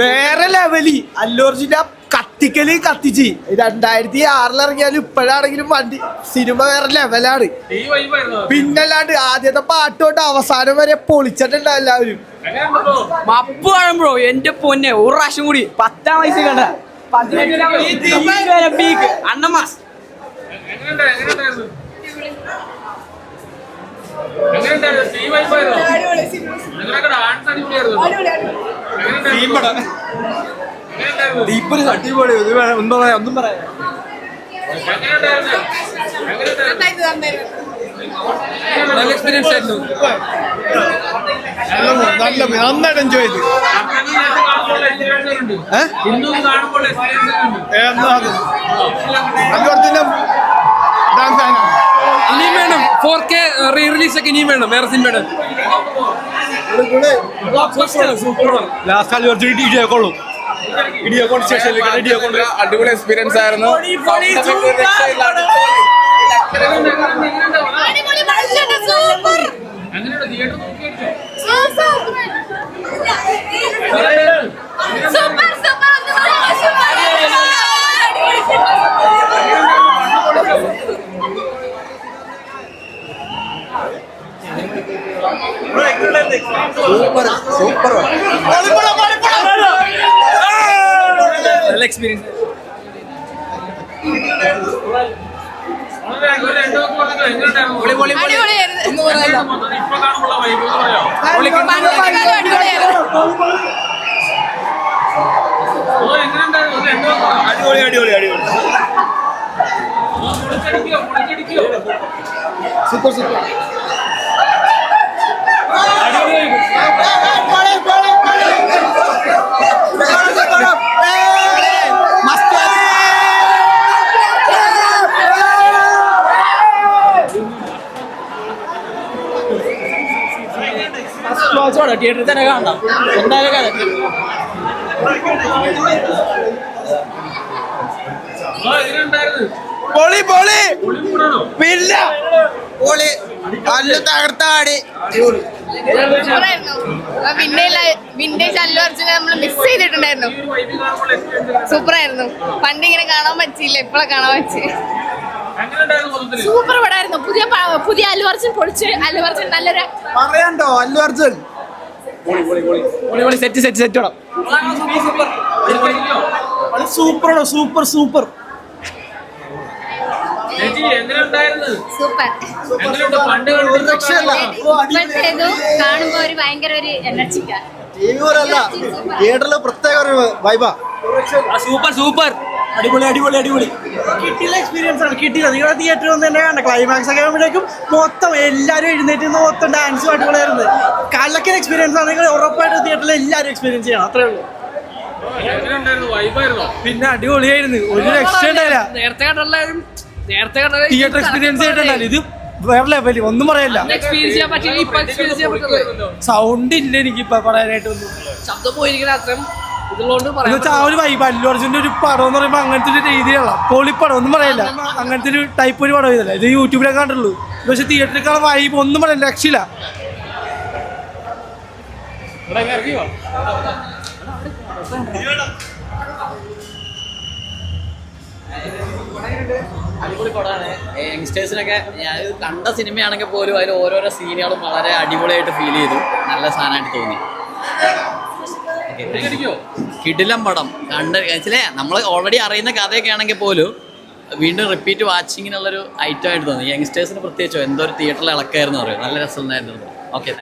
വേറെ ലെവലി. അല്ലു അർജുന്റെ കത്തിക്കല് കത്തിച്ച് 2006 ഇറങ്ങിയാലും ഇപ്പോഴാണെങ്കിലും വണ്ടി സിനിമ വേറെ ലെവലാണ്. പിന്നല്ലാണ്ട് ആദ്യത്തെ പാട്ട് തൊട്ട് അവസാനം വരെ പൊളിച്ചിട്ടുണ്ട് എല്ലാവരും. മപ്പ് കാണുമ്പോ എന്റെ പൊന്നെ ഒരു പ്രാവശ്യം കൂടി 10ാം വയസ്സിൽ കണ്ട അണ്ണമാസ് അടിപൊളി. ഒന്നും പറയാം നല്ല എക്സ്പീരിയൻസ് ആയിരുന്നു. നന്നായിട്ട് എൻജോയ് ചെയ്ത്. ഇനിയും വേണം 4K റീ റിലീസ് ഒക്കെ ഇനിയും വേണം. വേറെ സിനിമയുടെ ലാസ്റ്റ് അല്ലു അർജുൻ ഇടിയാക്കോളൂ. ഇടിയാക്കോണ്ട് സ്റ്റേഷനിൽ ഇടിയാക്കൊണ്ട് അടിപൊളി എക്സ്പീരിയൻസ് ആയിരുന്നു. സൂപ്പർ നല്ല എക്സ്പീരിയൻസ്. സൂപ്പർ തിയേറ്ററിൽ തന്നെ കാണാം. എന്തായാലും കാണാം. പൊളി പിന്നെ തകർത്താടി. വിന്റേജ് അല്ലു അർജുനെ നമ്മൾ മിസ് ചെയ്തിട്ടുണ്ടായിരുന്നു. സൂപ്പറായിരുന്നു. പണ്ട് ഇങ്ങനെ കാണാൻ പറ്റിയില്ല, ഇപ്പോഴെ കാണാൻ പറ്റി. സൂപ്പർ പടായിരുന്നു. പുതിയ അല്ലു അർജുൻ പൊളിച്ച്. അല്ലു അർജുൻ നല്ലൊരു പറയണ്ടോ? അല്ലു അർജുൻ സെറ്റ് സൂപ്പറാണോ? Super super. കാണുമ്പോ ഒരു ഭയങ്കര ഒരു എനർജിക്കാണ്. തിയേറ്ററില് പ്രത്യേക ഒരു വൈബാ. സൂപ്പർ അടിപൊളി. കിട്ടിയ എക്സ്പീരിയൻസ് ആണ്. കിട്ടിയത് നിങ്ങളുടെ തിയേറ്ററിൽ വന്ന് തന്നെ കണ്ട. ക്ലൈമാക്സ് ഒക്കെ ആകുമ്പോഴേക്കും മൊത്തം എല്ലാവരും എഴുന്നേറ്റ് മൊത്തം ഡാൻസും അടിപൊളിയായിരുന്നു. കലക്കൻ എക്സ്പീരിയൻസ് ആണെങ്കിൽ ഉറപ്പായിട്ട് തിയേറ്ററിൽ എല്ലാവരും എക്സ്പീരിയൻസ് ചെയ്യണം. അത്രേ ഉള്ളൂ. പിന്നെ അടിപൊളിയായിരുന്നു. ഒരു രക്ഷ ഉണ്ടായില്ല. നേരത്തെ തിയേറ്റർ എക്സ്പീരിയൻസ് ചെയ്തിട്ടുണ്ടല്ലോ. ഇത് വേറെ ലെവല്. ഒന്നും പറയല്ല. സൗണ്ട് ഇല്ല എനിക്കിപ്പോ പറയാനായിട്ടൊന്നും. ശബ്ദം പോയിരിക്കുന്ന അത്രയും ഇതുകൊണ്ട് ഒരു വൈബ്. അല്ലു അർജുന്റെ ഒരു പടം എന്ന് പറയുമ്പോൾ അങ്ങനത്തെ ഒരു രീതിയിലുള്ള പൊളിപ്പടം. ഒന്നും പറയില്ല. അങ്ങനത്തെ ഒരു ടൈപ്പ് ഒരു പടം ഇതല്ല. ഇത് യൂട്യൂബിലൊക്കെ കണ്ടുള്ളൂ. പക്ഷെ തിയേറ്ററിലേക്കുള്ള വൈബ് ഒന്നും പറയില്ല. രക്ഷയില്ല. അടിപൊളി പടമാണ്. യങ്സ്റ്റേഴ്സിനൊക്കെ ഞാൻ കണ്ട സിനിമയാണെങ്കിൽ പോലും അതിൽ ഓരോരോ സീനുകളും വളരെ അടിപൊളിയായിട്ട് ഫീൽ ചെയ്തു. നല്ല സാധനമായിട്ട് തോന്നി. കിടിലം പടം കണ്ട് വെച്ചാൽ നമ്മൾ ഓൾറെഡി അറിയുന്ന കഥയൊക്കെ ആണെങ്കിൽ പോലും വീണ്ടും റിപ്പീറ്റ് വാച്ചിങ്ങിനുള്ളൊരു ഐറ്റമായിട്ട് തോന്നി. യങ്സ്റ്റേഴ്സിന് പ്രത്യേകിച്ചോ എന്തോ ഒരു തിയേറ്ററിൽ ഇളക്കായിരുന്നു പറയും. നല്ല രസമുണ്ടായിരുന്നു. ഓക്കെ.